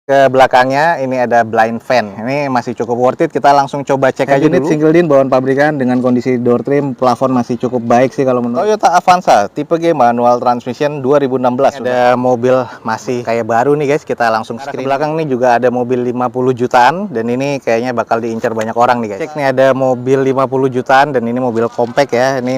Ke belakangnya ini ada blind fan. Ini masih cukup worth it. Kita langsung coba cek aja dulu. Single din bawaan pabrikan dengan kondisi door trim, plafon masih cukup baik sih kalau menurut. Toyota Avanza tipe G manual transmission 2016. Ada mobil masih kayak baru nih guys. Kita langsung screen. Ke belakang nih juga ada mobil 50 jutaan dan ini kayaknya bakal diincar banyak orang nih guys. Cek nih ada mobil 50 jutaan dan ini mobil compact ya. Ini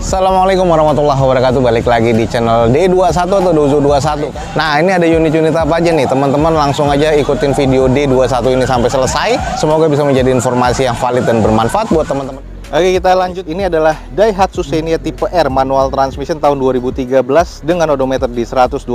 Assalamualaikum warahmatullahi wabarakatuh. Balik lagi di channel D21 atau Dozo 21. Nah, ini ada unit-unit apa aja nih teman-teman, langsung aja ikutin video D21 ini sampai selesai. Semoga bisa menjadi informasi yang valid dan bermanfaat buat teman-teman. Oke, kita lanjut. Ini adalah Daihatsu Xenia tipe R manual transmission tahun 2013 dengan odometer di 128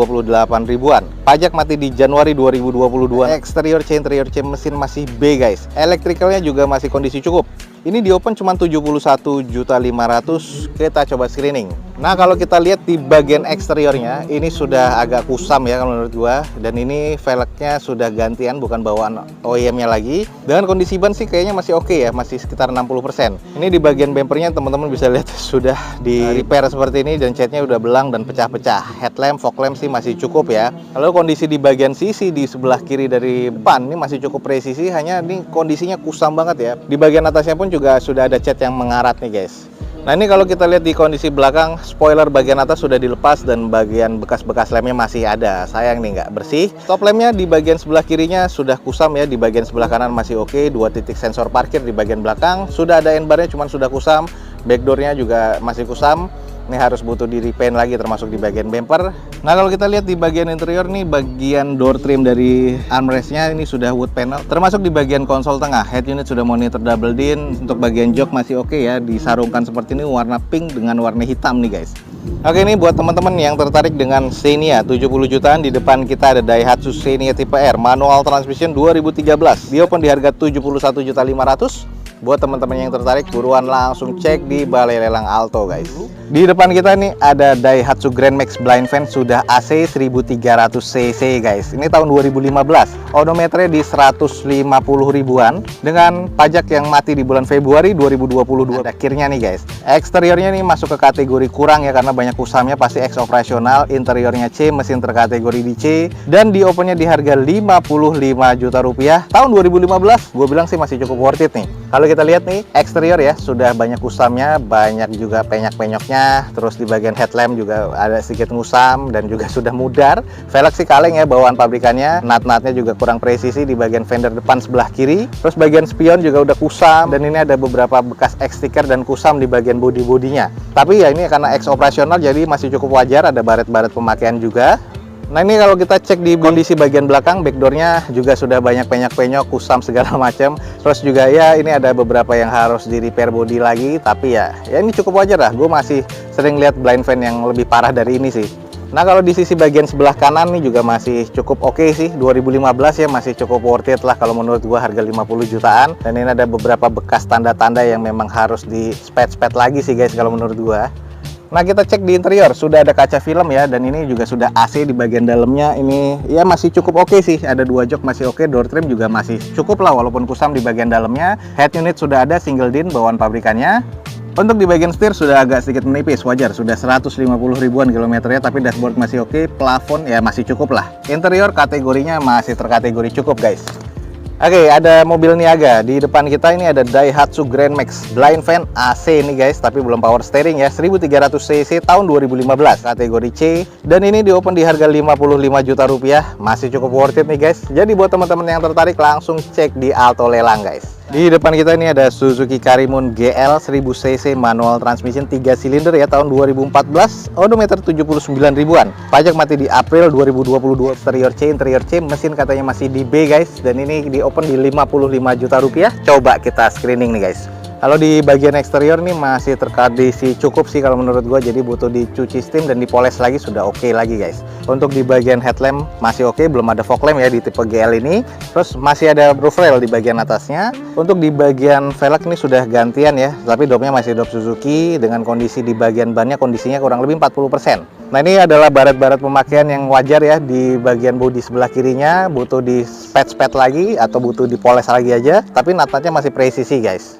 ribuan. Pajak mati di Januari 2022. Eksterior C, interior C mesin masih B guys. Elektrikalnya juga masih kondisi cukup. Ini di open cuma 71.500.000. Kita coba screening. Nah, kalau kita lihat di bagian eksteriornya ini sudah agak kusam ya kalau menurut gua, dan ini velgnya sudah gantian, bukan bawaan OEM-nya lagi. Dengan kondisi ban sih kayaknya masih oke ya, masih sekitar 60%. Ini di bagian bumpernya teman-teman bisa lihat sudah di repair seperti ini dan catnya udah belang dan pecah-pecah. Headlamp, fog lamp sih masih cukup ya. Lalu kondisi di bagian sisi di sebelah kiri dari depan ini masih cukup presisi, hanya ini kondisinya kusam banget ya. Di bagian atasnya pun juga sudah ada cat yang mengarat nih guys. Nah, ini kalau kita lihat di kondisi belakang, spoiler bagian atas sudah dilepas dan bagian bekas-bekas lemnya masih ada. Sayang nih nggak bersih. Stop lampnya di bagian sebelah kirinya sudah kusam ya, di bagian sebelah kanan masih oke. 2 titik sensor parkir di bagian belakang. Sudah ada N-barnya cuman sudah kusam. Backdoornya juga masih kusam. Ini harus butuh di repaint lagi termasuk di bagian bumper. Nah, kalau kita lihat di bagian interior nih, bagian door trim dari armrestnya ini sudah wood panel, termasuk di bagian konsol tengah. Head unit sudah monitor double din. Untuk bagian jok masih oke ya, disarungkan seperti ini warna pink dengan warna hitam nih guys. Oke, ini buat teman-teman yang tertarik dengan Xenia 70 jutaan, di depan kita ada Daihatsu Xenia tipe R manual transmission 2013. Di open di harga 71.500.000. Buat teman-teman yang tertarik, buruan langsung cek di Balai Lelang Alto guys. Di depan kita nih ada Daihatsu Grand Max blind fan sudah AC 1300 cc guys. Ini tahun 2015. Odometernya di 150 ribuan dengan pajak yang mati di bulan Februari 2022. Ada kirnya nih guys. Eksteriornya nih masuk ke kategori kurang ya karena banyak kusamnya, pasti ex operasional. Interiornya C, mesin terkategori di C, dan di opennya di harga 55 juta rupiah. Tahun 2015, gue bilang sih masih cukup worth it nih. Kalau kita lihat nih eksterior ya, sudah banyak kusamnya, banyak juga penyak-penyoknya. Terus di bagian headlamp juga ada sedikit ngusam dan juga sudah mudar. Velg sih kaleng ya bawaan pabrikannya. Nut-nutnya juga kurang presisi di bagian fender depan sebelah kiri. Terus bagian spion juga udah kusam, dan ini ada beberapa bekas X sticker dan kusam di bagian bodi-bodinya. Tapi ya ini karena X operasional jadi masih cukup wajar, ada baret-baret pemakaian juga. Nah, ini kalau kita cek di kondisi bagian belakang, backdoornya juga sudah banyak penyak-penyok, kusam segala macam. Terus juga ya ini ada beberapa yang harus di repair body lagi, tapi ya ini cukup wajar lah. Gue masih sering lihat blind fan yang lebih parah dari ini sih. Nah, kalau di sisi bagian sebelah kanan nih juga masih cukup oke sih. 2015 ya, masih cukup worth it lah kalau menurut gua, harga 50 jutaan. Dan ini ada beberapa bekas tanda-tanda yang memang harus di spet-spet lagi sih guys kalau menurut gua. Nah, kita cek di interior, sudah ada kaca film ya, dan ini juga sudah AC di bagian dalamnya. Ini ya masih cukup oke sih, ada 2 jok masih oke, door trim juga masih cukup lah walaupun kusam di bagian dalamnya. Head unit sudah ada single din bawaan pabrikannya. Untuk di bagian setir sudah agak sedikit menipis, wajar, sudah 150 ribuan kilometernya, tapi dashboard masih oke, plafon ya masih cukup lah. Interior kategorinya masih terkategori cukup guys. Oke, ada mobil niaga. Di depan kita ini ada Daihatsu Grand Max blind fan AC nih guys, tapi belum power steering ya. 1300 cc tahun 2015, kategori C, dan ini di open di harga 55 juta rupiah. Masih cukup worth it nih guys. Jadi buat teman-teman yang tertarik langsung cek di Alto Lelang guys. Di depan kita ini ada Suzuki Karimun GL 1000 cc manual transmission 3 silinder ya, tahun 2014, odometer 79 ribuan. Pajak mati di April 2022. Exterior C, interior C, mesin katanya masih di B guys, dan ini di open di 55 juta rupiah. Coba kita screening nih guys. Kalau di bagian eksterior nih masih terkondisi cukup sih kalau menurut gue, jadi butuh dicuci steam dan dipoles lagi, sudah oke lagi guys. Untuk di bagian headlamp masih oke, belum ada fog lamp ya di tipe GL ini. Terus masih ada roof rail di bagian atasnya. Untuk di bagian velg ini sudah gantian ya, tapi dopnya masih dop Suzuki dengan kondisi di bagian bannya kondisinya kurang lebih 40%. Nah, ini adalah baret-baret pemakaian yang wajar ya di bagian bodi sebelah kirinya, butuh di spet-spet lagi atau butuh dipoles lagi aja, tapi nat-natnya masih presisi guys.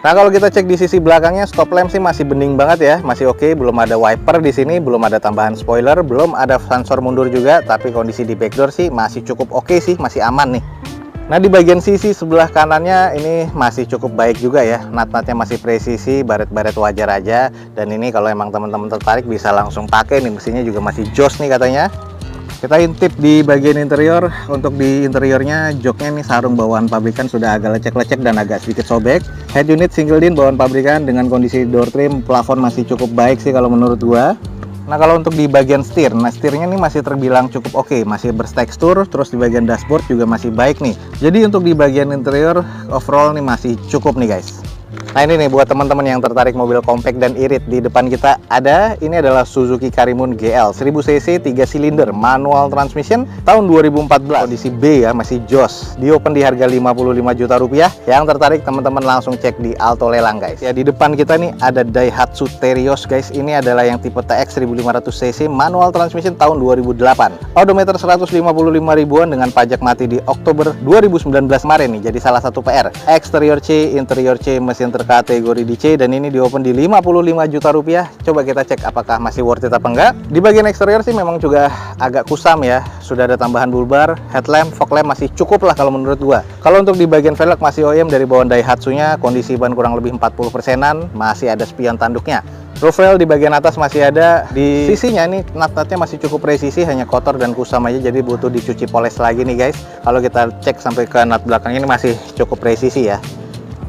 Nah, kalau kita cek di sisi belakangnya, stop lamp sih masih bening banget ya, masih oke, belum ada wiper di sini, belum ada tambahan spoiler, belum ada sensor mundur juga, tapi kondisi di backdoor sih masih cukup oke sih, masih aman nih. Nah, di bagian sisi sebelah kanannya ini masih cukup baik juga ya, nat-natnya masih presisi, baret-baret wajar aja, dan ini kalau emang teman-teman tertarik bisa langsung pakai nih, mesinnya juga masih jos nih katanya. Kita intip di bagian interior. Untuk di interiornya, joknya nih sarung bawaan pabrikan sudah agak lecek-lecek dan agak sedikit sobek. Head unit single din bawaan pabrikan dengan kondisi door trim, plafon masih cukup baik sih kalau menurut gua. Nah, kalau untuk di bagian setir, setirnya ini masih terbilang cukup oke, masih bertekstur, terus di bagian dashboard juga masih baik nih. Jadi untuk di bagian interior overall nih masih cukup nih guys. Nah, ini nih buat teman-teman yang tertarik mobil compact dan irit, di depan kita ada, ini adalah Suzuki Karimun GL 1000 cc 3 silinder manual transmission tahun 2014, kondisi B ya, masih jos. Di open di harga 55 juta rupiah. Yang tertarik teman-teman langsung cek di Alto Lelang guys. Ya, di depan kita nih ada Daihatsu Terios guys. Ini adalah yang tipe TX 1500 cc manual transmission tahun 2008. Odometer 155 ribuan dengan pajak mati di Oktober 2019 kemarin nih. Jadi salah satu PR. Eksterior C, interior C, mesin terkategori di C, dan ini di open di 55 juta rupiah. Coba kita cek apakah masih worth it apa enggak. Di bagian eksterior sih memang juga agak kusam ya, sudah ada tambahan bulbar, headlamp, fog lamp masih cukup lah kalau menurut gua. Kalau untuk di bagian velg masih OEM dari bawaan Daihatsu nya, kondisi ban kurang lebih 40%-an, masih ada spion tanduknya. Roof rail di bagian atas masih ada, di sisinya nih nat-natnya masih cukup presisi, hanya kotor dan kusam aja, jadi butuh dicuci poles lagi nih guys. Kalau kita cek sampai ke nat belakang ini masih cukup presisi ya.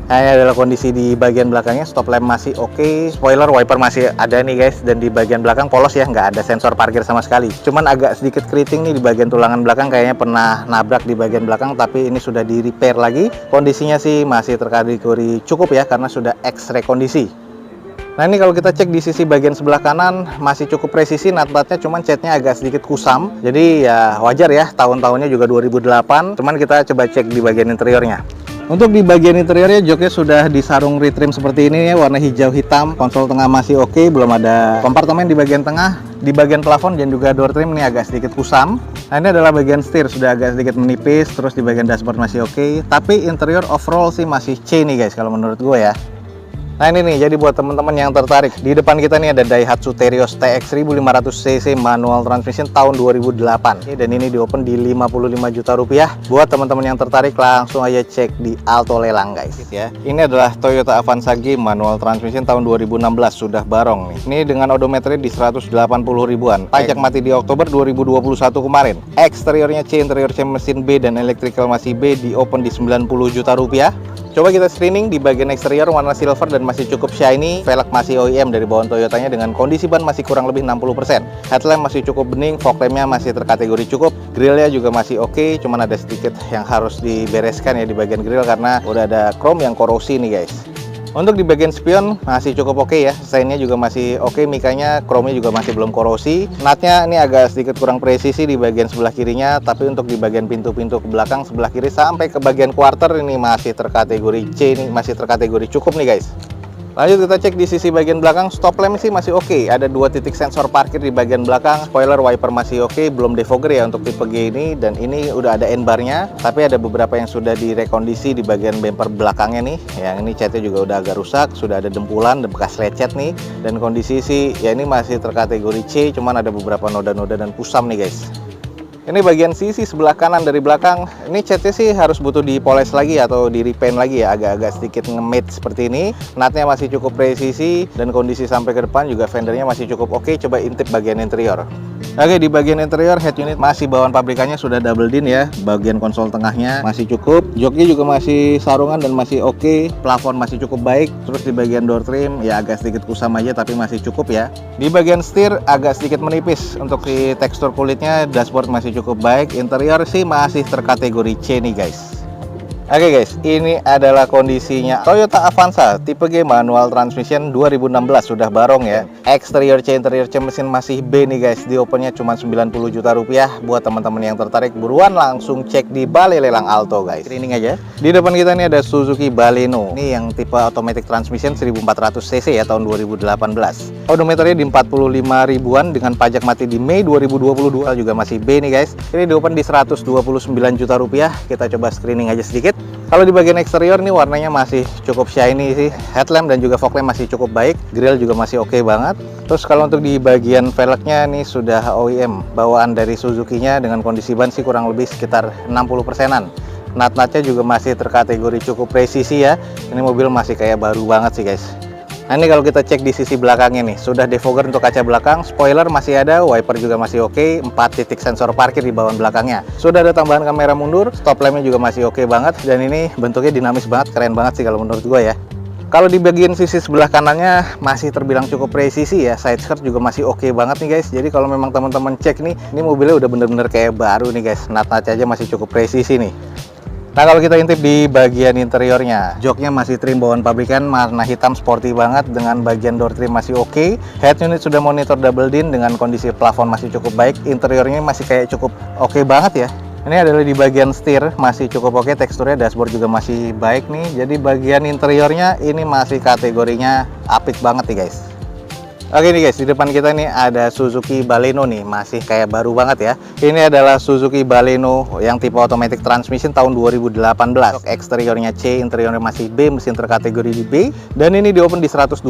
Nah, ini adalah kondisi di bagian belakangnya, stop lamp masih oke, spoiler, wiper masih ada nih guys, dan di bagian belakang polos ya, nggak ada sensor parkir sama sekali. Cuman agak sedikit keriting nih di bagian tulangan belakang, kayaknya pernah nabrak di bagian belakang, tapi ini sudah di repair lagi. Kondisinya sih masih terkategori cukup ya, karena sudah X-ray kondisi. Nah, ini kalau kita cek di sisi bagian sebelah kanan masih cukup presisi, nat-natnya cuman catnya agak sedikit kusam. Jadi ya wajar ya, tahun-tahunnya juga 2008. Cuman kita coba cek di bagian interiornya. Untuk di bagian interiornya, joknya sudah disarung retrim seperti ini ya, warna hijau hitam. Konsol tengah masih oke, belum ada kompartemen di bagian tengah. Di bagian plafon dan juga door trim ini agak sedikit kusam. Nah, ini adalah bagian setir, sudah agak sedikit menipis. Terus di bagian dashboard masih oke, tapi interior overall sih masih C nih guys kalau menurut gue ya. Nah, ini nih, jadi buat teman-teman yang tertarik, di depan kita nih ada Daihatsu Terios TX 1500 cc manual transmission tahun 2008. Dan ini di open di 55 juta rupiah. Buat teman-teman yang tertarik langsung aja cek di Alto Lelang guys ya. Ini adalah Toyota Avanza G manual transmission tahun 2016, sudah barong nih. Ini dengan odometer di 180 ribuan. Pajak mati di Oktober 2021 kemarin. Eksteriornya C, interior C, mesin B dan electrical masih B, di open di 90 juta rupiah. Coba kita screening di bagian eksterior, warna silver dan masih cukup shiny. Velg masih OEM dari bawaan Toyotanya dengan kondisi ban masih kurang lebih 60%. Headlamp masih cukup bening, fog lampnya masih terkategori cukup. Grillnya juga masih oke, cuman ada sedikit yang harus dibereskan ya di bagian grill karena udah ada chrome yang korosi nih guys. Untuk di bagian spion masih cukup oke ya, stainnya juga masih oke, mikanya, chrome-nya juga masih belum korosi. Natnya ini agak sedikit kurang presisi di bagian sebelah kirinya, tapi untuk di bagian pintu-pintu ke belakang sebelah kiri sampai ke bagian quarter ini masih terkategori C, ini masih terkategori cukup nih guys. Lanjut kita cek di sisi bagian belakang, stop lamp sih masih oke. Ada 2 titik sensor parkir di bagian belakang, spoiler, wiper masih oke, belum defogger ya untuk tipe G ini, dan ini udah ada N-bar-nya, tapi ada beberapa yang sudah direkondisi di bagian bumper belakangnya nih. Yang ini catnya juga udah agak rusak, sudah ada dempulan, bekas lecet nih, dan kondisi sih ya ini masih terkategori C, cuman ada beberapa noda-noda dan kusam nih guys. Ini bagian sisi sebelah kanan dari belakang, ini catnya sih harus butuh dipoles lagi atau di repaint lagi ya, agak-agak sedikit nge-matte seperti ini. Natnya masih cukup presisi dan kondisi sampai ke depan juga fendernya masih cukup oke. Coba intip bagian interior. Oke, di bagian interior head unit masih bawaan pabrikannya sudah double din ya. Bagian konsol tengahnya masih cukup, joknya juga masih sarungan dan masih oke. Plafon masih cukup baik. Terus di bagian door trim ya agak sedikit kusam aja tapi masih cukup ya. Di bagian setir agak sedikit menipis untuk si tekstur kulitnya. Dashboard masih cukup baik. Interior sih masih terkategori C nih guys. Oke guys, ini adalah kondisinya Toyota Avanza tipe G manual transmission 2016, sudah barong ya. Eksterior C, interior C, mesin masih B nih guys. Di opennya cuma 90 juta rupiah. Buat teman-teman yang tertarik, buruan langsung cek di Balai Lelang Alto guys. Screening aja. Di depan kita nih ada Suzuki Baleno. Ini yang tipe automatic transmission 1400 cc ya, tahun 2018. Odometernya di 45 ribuan dengan pajak mati di Mei 2022, juga masih B nih guys. Ini di open di 129 juta rupiah. Kita coba screening aja sedikit. Kalau di bagian eksterior nih warnanya masih cukup shiny sih. Headlamp dan juga fog lamp masih cukup baik. Grill juga masih oke banget. Terus kalau untuk di bagian velgnya nih sudah OEM bawaan dari Suzuki-nya, dengan kondisi ban sih kurang lebih sekitar 60%-an. Nut-nutnya juga masih terkategori cukup presisi ya. Ini mobil masih kayak baru banget sih guys. Nah ini kalau kita cek di sisi belakangnya nih, sudah defogger untuk kaca belakang, spoiler masih ada, wiper juga masih oke, 4 titik sensor parkir di bawah belakangnya. Sudah ada tambahan kamera mundur, stop lampnya juga masih oke banget, dan ini bentuknya dinamis banget, keren banget sih kalau menurut gue ya. Kalau di bagian sisi sebelah kanannya masih terbilang cukup presisi ya, side skirt juga masih oke banget nih guys. Jadi kalau memang teman-teman cek nih, ini mobilnya udah bener-bener kayak baru nih guys, nut-nutnya aja masih cukup presisi nih. Nah kalau kita intip di bagian interiornya, joknya masih trim bawaan pabrikan, warna hitam sporty banget, dengan bagian door trim masih oke. Head unit sudah monitor double din dengan kondisi plafon masih cukup baik. Interiornya masih kayak cukup oke banget ya. Ini adalah di bagian setir masih cukup oke, teksturnya dashboard juga masih baik nih. Jadi bagian interiornya ini masih kategorinya apik banget nih guys. Oke nih guys, di depan kita nih ada Suzuki Baleno nih, masih kayak baru banget ya. Ini adalah Suzuki Baleno yang tipe automatic transmission tahun 2018. Eksteriornya C, interiornya masih B, mesin terkategori di B, dan ini di open di 129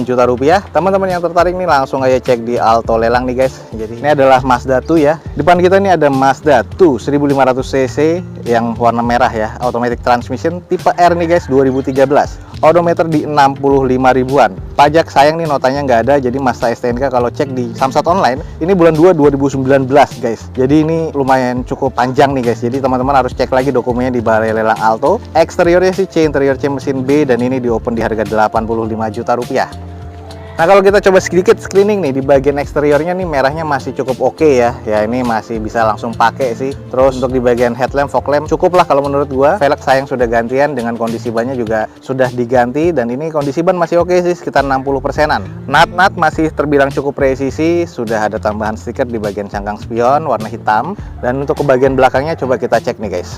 juta rupiah. Teman-teman yang tertarik nih langsung aja cek di Alto Lelang nih guys. Jadi ini adalah Mazda 2 ya. Depan kita nih ada Mazda 2 1500 cc yang warna merah ya, automatic transmission tipe R nih guys, 2013. Odometer di 65 ribuan. Pajak sayang nih notanya nggak ada, jadi Mazda STNK kalau cek di Samsat online ini bulan 2 2019 guys. Jadi ini lumayan cukup panjang nih guys. Jadi teman-teman harus cek lagi dokumennya di Balai Lelang Alto. Eksteriornya sih C, interior C mesin B, dan ini di open di harga 85 juta rupiah. Nah kalau kita coba sedikit screening nih, di bagian eksteriornya nih merahnya masih cukup oke ya. Ya ini masih bisa langsung pakai sih. Terus untuk di bagian headlamp, fog lamp cukup lah kalau menurut gua. Velg sayang sudah gantian, dengan kondisi bannya juga sudah diganti, dan ini kondisi ban masih oke sih, sekitar 60%-an. Nut masih terbilang cukup presisi, sudah ada tambahan stiker di bagian cangkang spion warna hitam. Dan untuk ke bagian belakangnya coba kita cek nih guys.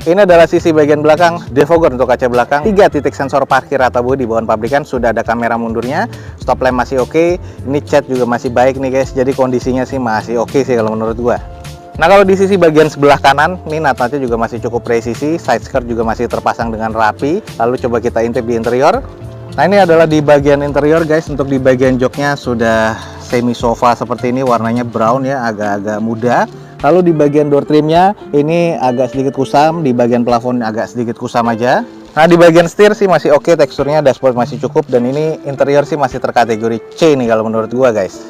Ini adalah sisi bagian belakang, defogger untuk kaca belakang, 3 titik sensor parkir rata bodi di bawah pabrikan, sudah ada kamera mundurnya, stop lamp masih oke, ini cat juga masih baik nih guys, jadi kondisinya sih masih oke sih kalau menurut gua. Nah kalau di sisi bagian sebelah kanan, ini nut-nutnya juga masih cukup presisi, side skirt juga masih terpasang dengan rapi. Lalu coba kita intip di interior. Nah ini adalah di bagian interior guys, untuk di bagian joknya sudah semi sofa seperti ini, warnanya brown ya, agak-agak muda. Lalu di bagian door trimnya ini agak sedikit kusam, di bagian plafon agak sedikit kusam aja. Nah di bagian setir sih masih oke, teksturnya dashboard masih cukup, dan ini interior sih masih terkategori C nih kalau menurut gua guys.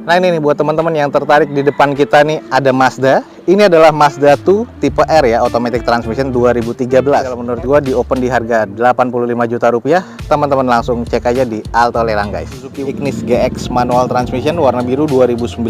Nah ini nih buat teman-teman yang tertarik, di depan kita nih ada Mazda. Ini adalah Mazda 2 tipe R ya, automatic transmission 2013. Kalau menurut gua di open di harga 85 juta rupiah. Teman-teman langsung cek aja di Alto Lelang guys. Suzuki Ignis GX manual transmission warna biru 2019.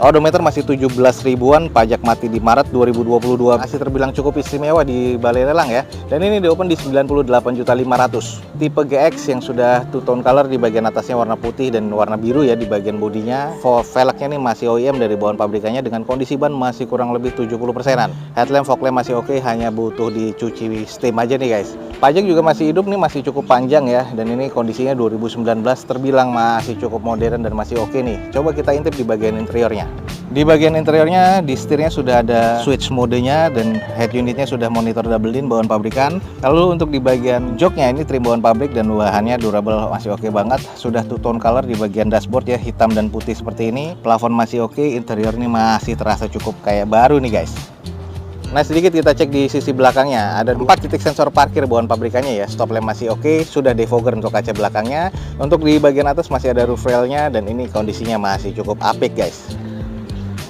Odometer masih 17 ribuan, pajak mati di Maret 2022. Masih terbilang cukup istimewa di Balai Lelang ya. Dan ini di open di 98.500. Tipe GX yang sudah two tone color, di bagian atasnya warna putih dan warna biru ya di bagian bodinya. Velgnya nih masih OEM dari bawaan pabrikannya, dengan kondisi ban masih kurang lebih 70%-an. Headlamp, fog lamp masih oke, hanya butuh dicuci steam aja nih guys. Pajak juga masih hidup nih, masih cukup panjang ya, dan ini kondisinya 2019, terbilang masih cukup modern dan masih oke nih. Coba kita intip di bagian interiornya. Di bagian interiornya, di setirnya sudah ada switch modenya, dan head unitnya sudah monitor double din bawaan pabrikan. Lalu untuk di bagian joknya ini trim bawaan pabrik, dan bahannya durable masih oke banget. Sudah two tone color di bagian dashboard ya, hitam dan putih seperti ini. Plafon masih oke, interior ini masih terasa cukup kayak baru nih guys. Nah sedikit kita cek di sisi belakangnya, ada 4 titik sensor parkir bawaan pabrikannya ya, stop lamp masih oke, sudah defogger untuk kaca belakangnya. Untuk di bagian atas masih ada roof railnya, dan ini kondisinya masih cukup apik guys.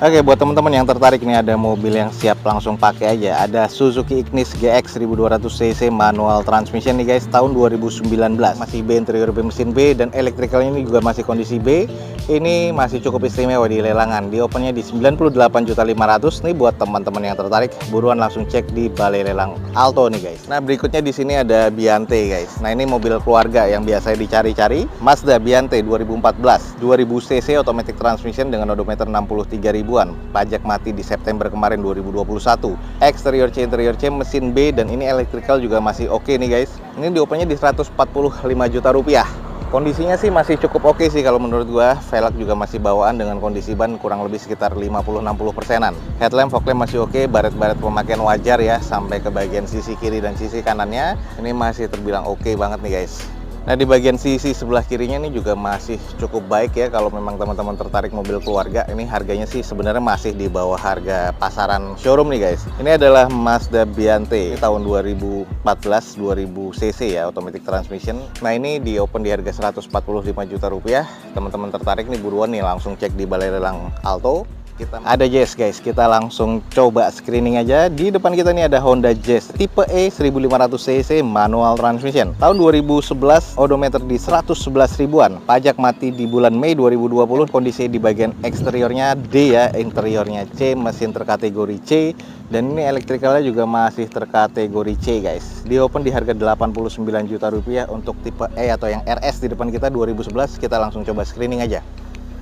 Oke, buat teman-teman yang tertarik, ini ada mobil yang siap langsung pakai aja. Ada Suzuki Ignis GX 1200 cc manual transmission nih guys, tahun 2019. Masih B, interior B, mesin B, dan elektrikalnya ini juga masih kondisi B. ini masih cukup istimewa di lelangan. Di opennya di 98.500.000 nih. Buat teman-teman yang tertarik, buruan langsung cek di Balai Lelang Alto nih guys. Nah, berikutnya di sini ada Biante guys. Nah, ini mobil keluarga yang biasa dicari-cari. Mazda Biante 2014, 2000 cc automatic transmission dengan odometer 63 ribuan. Pajak mati di September kemarin 2021. Exterior C, interior C, mesin B, dan ini electrical juga masih oke nih guys. Ini di opennya di 145 juta rupiah. Kondisinya sih masih cukup oke sih kalau menurut gua. Velg juga masih bawaan dengan kondisi ban kurang lebih sekitar 50-60%. Headlamp, fog lamp masih oke, baret-baret pemakaian wajar ya, sampai ke bagian sisi kiri dan sisi kanannya. Ini masih terbilang oke banget nih guys. Nah, di bagian sisi sebelah kirinya ini juga masih cukup baik ya. Kalau memang teman-teman tertarik mobil keluarga, ini harganya sih sebenarnya masih di bawah harga pasaran showroom nih guys. Ini adalah Mazda Biante tahun 2014, 2000 cc ya, automatic transmission. Nah, ini di open di harga 145 juta rupiah. Teman-teman tertarik nih, buruan nih langsung cek di Balai Lelang Alto. Ada Jazz guys, kita langsung coba screening aja. Di depan kita nih ada Honda Jazz tipe E 1500 cc manual transmission tahun 2011, odometer di 111 ribuan. Pajak mati di bulan Mei 2020. Kondisi di bagian eksteriornya D ya, interiornya C, mesin terkategori C, dan ini elektrikalnya juga masih terkategori C guys. Di open di harga 89 juta rupiah untuk tipe E atau yang RS di depan kita 2011. Kita langsung coba screening aja.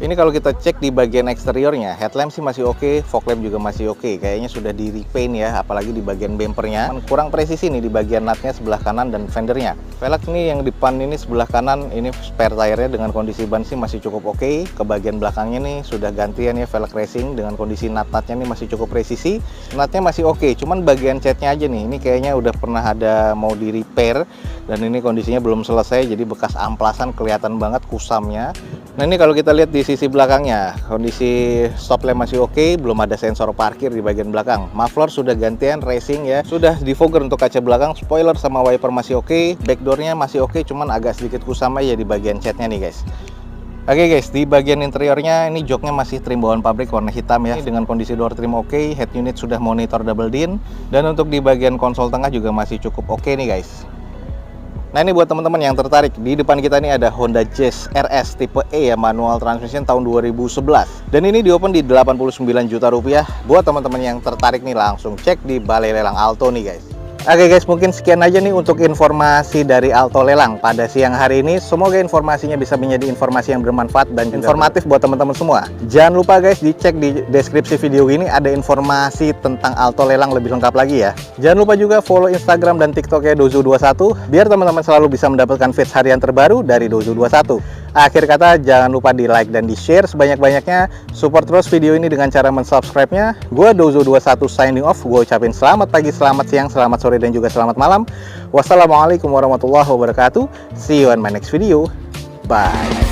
Ini kalau kita cek di bagian eksteriornya, headlamp sih masih oke, fog lamp juga masih oke. Kayaknya sudah di repaint ya, apalagi di bagian bumpernya. Kurang presisi nih di bagian nutnya sebelah kanan dan fendernya. Velg ini yang depan ini sebelah kanan, ini spare tire-nya dengan kondisi ban sih masih cukup oke. Ke bagian belakangnya nih sudah gantian ya velg racing dengan kondisi nut-nutnya nih masih cukup presisi. Nutnya masih oke, cuman bagian catnya aja nih, ini kayaknya udah pernah ada mau di repair. Dan ini kondisinya belum selesai, jadi bekas amplasan kelihatan banget kusamnya. Nah, ini kalau kita lihat di sisi belakangnya, kondisi stop lamp masih oke, belum ada sensor parkir di bagian belakang. Muffler sudah gantian racing ya, sudah defogger untuk kaca belakang, spoiler sama wiper masih oke, backdoornya masih oke, cuman agak sedikit kusam aja di bagian catnya nih guys. Oke guys, di bagian interiornya ini joknya masih trim bawaan pabrik warna hitam ya, dengan kondisi door trim oke, head unit sudah monitor double din, dan untuk di bagian konsol tengah juga masih cukup oke nih guys. Nah, ini buat teman-teman yang tertarik, di depan kita ini ada Honda Jazz RS tipe E ya, manual transmission tahun 2011. Dan ini di open di 89 juta rupiah. Buat teman-teman yang tertarik nih, langsung cek di Balai Lelang Alto nih guys. Oke guys, mungkin sekian aja nih untuk informasi dari Alto Lelang pada siang hari ini. Semoga informasinya bisa menjadi informasi yang bermanfaat dan informatif buat teman-teman semua. Jangan lupa guys, dicek di deskripsi video ini, ada informasi tentang Alto Lelang lebih lengkap lagi ya. Jangan lupa juga follow Instagram dan TikToknya Dozo21 biar teman-teman selalu bisa mendapatkan feeds harian terbaru dari Dozo21. Akhir kata, jangan lupa di like dan di share sebanyak-banyaknya. Support terus video ini dengan cara mensubscribe-nya. Gue Dozo21 signing off. Gue ucapin selamat pagi, selamat siang, selamat sore, dan juga selamat malam. Wassalamualaikum warahmatullahi wabarakatuh. See you on my next video. Bye.